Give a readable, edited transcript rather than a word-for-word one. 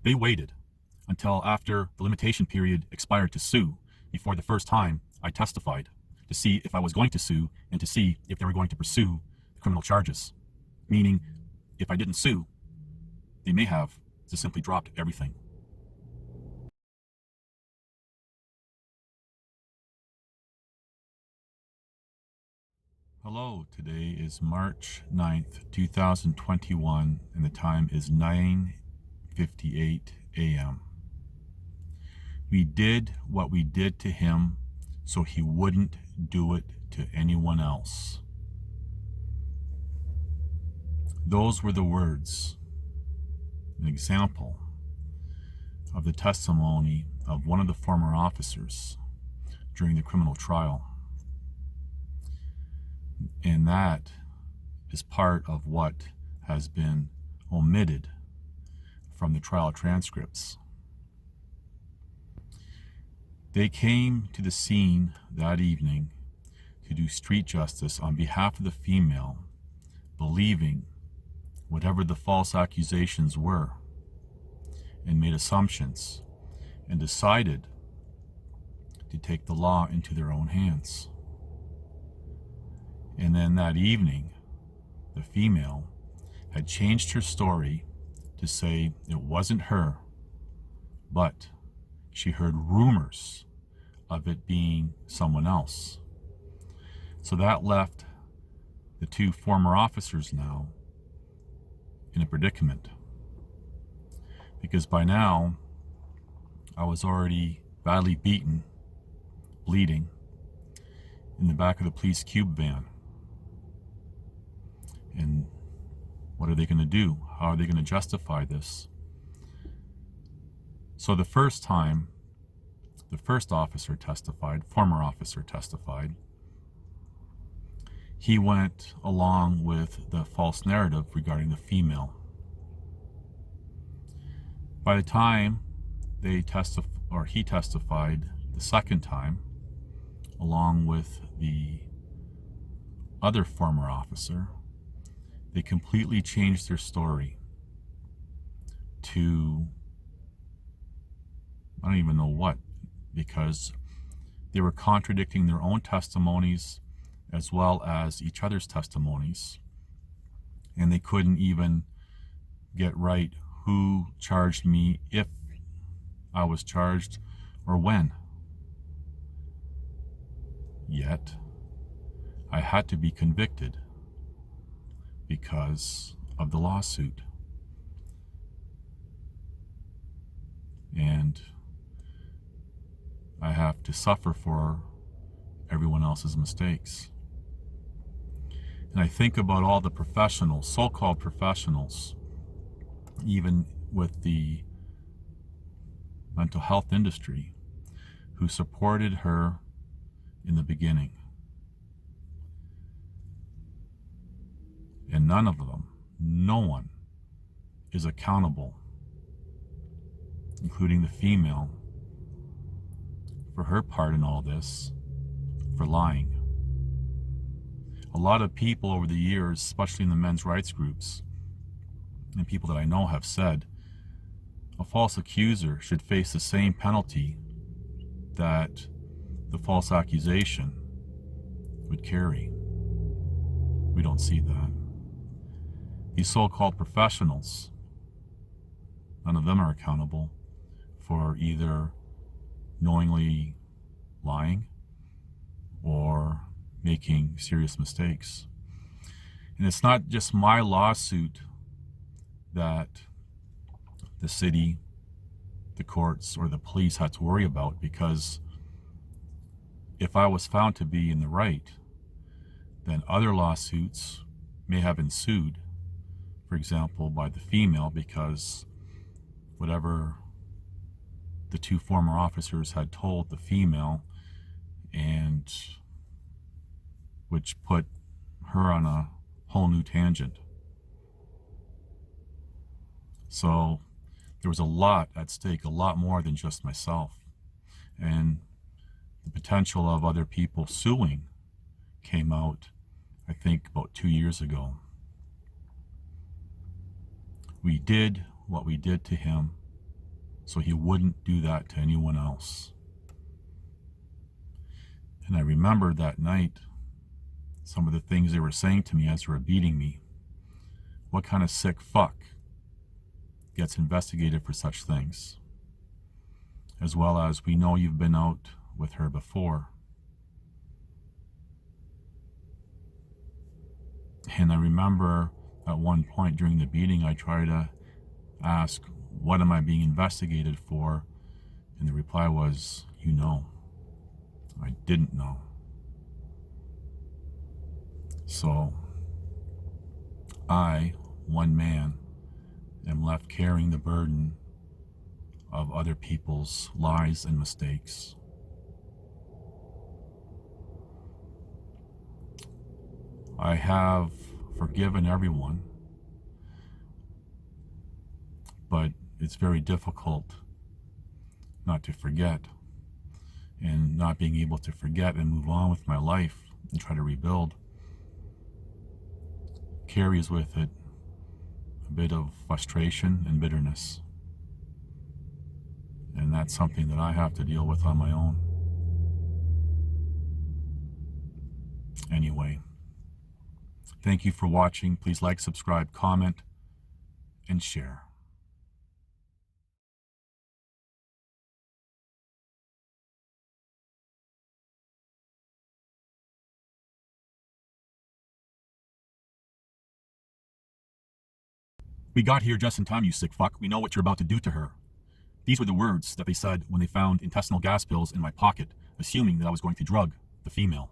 They waited until after the limitation period expired to sue before the first time I testified, to see if I was going to sue and to see if they were going to pursue the criminal charges. Meaning, if I didn't sue, they may have just simply dropped everything. Hello, today is March 9th, 2021, and the time is 9:58 a.m. We did what we did to him so he wouldn't do it to anyone else. Those were the words, an example of the testimony of one of the former officers during the criminal trial. And that is part of what has been omitted from the trial transcripts. They came to the scene that evening to do street justice on behalf of the female, believing whatever the false accusations were, and made assumptions, and decided to take the law into their own hands. And then that evening, the female had changed her story to say it wasn't her, but she heard rumors of it being someone else. So that left the two former officers now in a predicament. Because by now, I was already badly beaten, bleeding, in the back of the police cube van. And what are they going to do? How are they going to justify this? So the first time, the first officer testified, former officer testified, he went along with the false narrative regarding the female. By the time he testified the second time, along with the other former officer, they completely changed their story to, I don't even know what, because they were contradicting their own testimonies as well as each other's testimonies, and they couldn't even get right who charged me, if I was charged, or when. Yet I had to be convicted because of the lawsuit. And I have to suffer for everyone else's mistakes. And I think about all the professionals, so-called professionals, even with the mental health industry, who supported her in the beginning. And none of them, no one, is accountable, including the female, for her part in all this, for lying. A lot of people over the years, especially in the men's rights groups, and people that I know, have said a false accuser should face the same penalty that the false accusation would carry. We don't see that. These so-called professionals, none of them are accountable for either knowingly lying or making serious mistakes. And it's not just my lawsuit that the city, the courts, or the police had to worry about, because if I was found to be in the right, then other lawsuits may have ensued, for example, by the female, because whatever the two former officers had told the female, and which put her on a whole new tangent. So there was a lot at stake, a lot more than just myself. And the potential of other people suing came out, I think, about 2 years ago. We did what we did to him so he wouldn't do that to anyone else. And I remember that night some of the things they were saying to me as they were beating me. What kind of sick fuck gets investigated for such things? As well as, we know you've been out with her before. And I remember at one point during the beating, I tried to ask, what am I being investigated for? And the reply was, you know. I didn't know. So I, one man, am left carrying the burden of other people's lies and mistakes. I have forgiven everyone, but it's very difficult not to forget, and not being able to forget and move on with my life and try to rebuild carries with it a bit of frustration and bitterness. And that's something that I have to deal with on my own. Anyway, thank you for watching. Please like, subscribe, comment, and share. We got here just in time, you sick fuck. We know what you're about to do to her. These were the words that they said when they found intestinal gas pills in my pocket, assuming that I was going to drug the female.